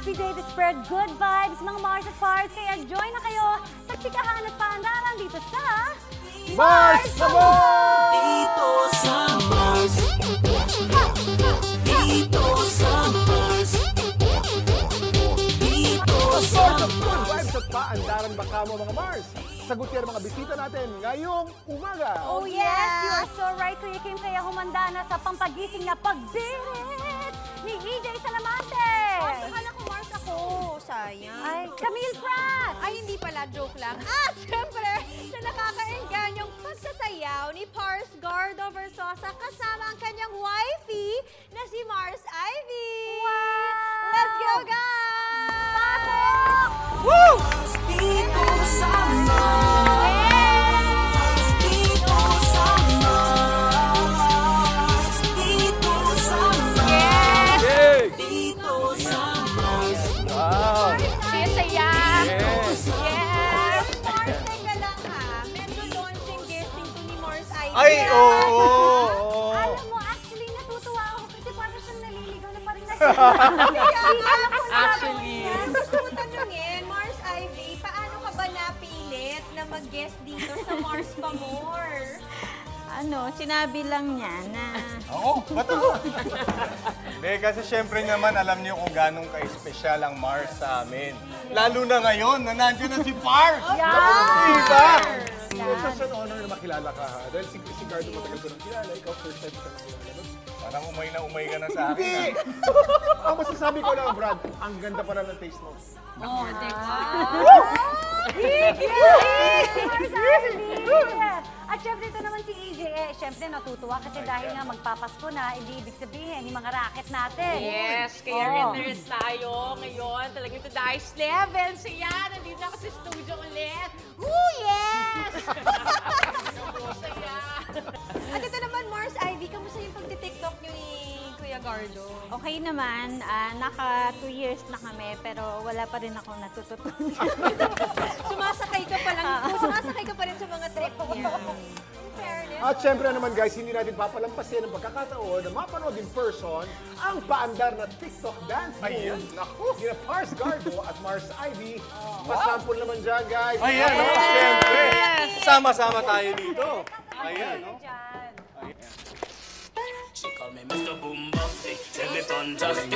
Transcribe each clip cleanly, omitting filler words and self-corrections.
happy day to spread good vibes, mga Mars at Pars. Kaya join na kayo sa chikahan at paandaran dito sa Mars Sabon! Dito sa Mars. Dito sa Mars. Dito sa Source of good vibes at paandaran baka mo mga Mars. Sagutin ang mga bisita natin ngayong umaga. Oh yes, you are so right, Kuya Kim. Kaya humanda na sa pampagising na pagbirit ni EJ Salamante. Akala ko Mars ako. Sayang. Ay, Camille Pratt. Ay, hindi pala. Joke lang. At syempre, sa nakakaengganyong pagsasayaw ni Pars Gardo Versosa kasama ang kanyang wifey na si Mars Ivy. Wow! Let's go, guys! Pasok! Woo! Dito sa Mars. Dito sa Mars. Dito sa Mars. Yay! Dito sa Mars. Wow! Saya! Yes! Yes! Mars, teka lang ha. Medyo launching guesting to ni Mars Ivy. Ay, oo! Alam mo, actually, natutuwa ako kasi parang siyang naliligaw na parang nasa... Alam ko na Actually. Gusto ko tanungin, Mars Ivy, paano ka ba napilit na mag-guest dito sa Mars Pa More? Ano, sinabi lang niya na Oo, bato. Hindi, kasi syempre naman alam niyo kung ganong ka-espesyal ang Mars sa amin. Lalo na ngayon na nandiyan na si Pars! Diba? It's such an honor na makilala ka ha. Dahil si Gardo matagal ko nang kilala, ikaw first time ka nang kilala. Parang umay na umay ka na sa akin. Hindi! Ha? Ang masasabi ko lang, Brad, ang ganda pa ng taste mo. Oh, diba? Mars Ivy! At syempre ito naman si EJ, syempre natutuwa kasi dahil nga magpapasko na, hindi ibig sabihin yung mga racket natin. yes, kaya rin tayo ngayon. Talagang to the ice level. So yan, nandito ako sa studio ulit. Woo, yes! Saya. At ito naman, Mars Ivy, kamusta yung pagti-TikTok niyo ni Kuya Gardo? Okay naman, naka 2 years na kami pero wala pa rin ako natututunan. Sumasakay ka pa lang, sumasakay ka pa rin sa mga trip niya. In fairness. At syempre naman guys, hindi natin papalampasin ang pagkakataon na mapanood in person ang paandar na TikTok dance move. Ayan, naku! Gina Pars Gardo at Mars Ivy. Pasample naman dyan guys. Ayan, no? Syempre. Sama-sama tayo dito. Ayan, no? Dyan. She call me Mr. Boombastic. Tell me fantastic.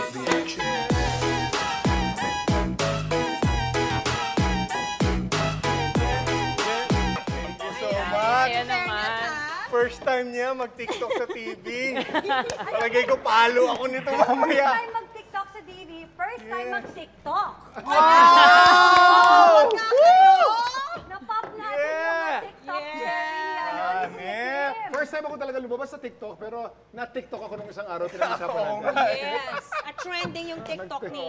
Thank you so much. Ayan naman. First time niya mag-TikTok sa TV. Talagay ko palo ako nito mamaya. First time mag-TikTok sa TV, first time mag-TikTok. Wow! Na-pop natin Yeah! yung TikTok Yeah! cherry. Ano, Ah, ni Nep. Kim. First time ako talaga lumabas sa TikTok, pero na-TikTok ako nung isang araw, pinag-usapan Oo natin. nga. Yes. At trending yung TikTok ni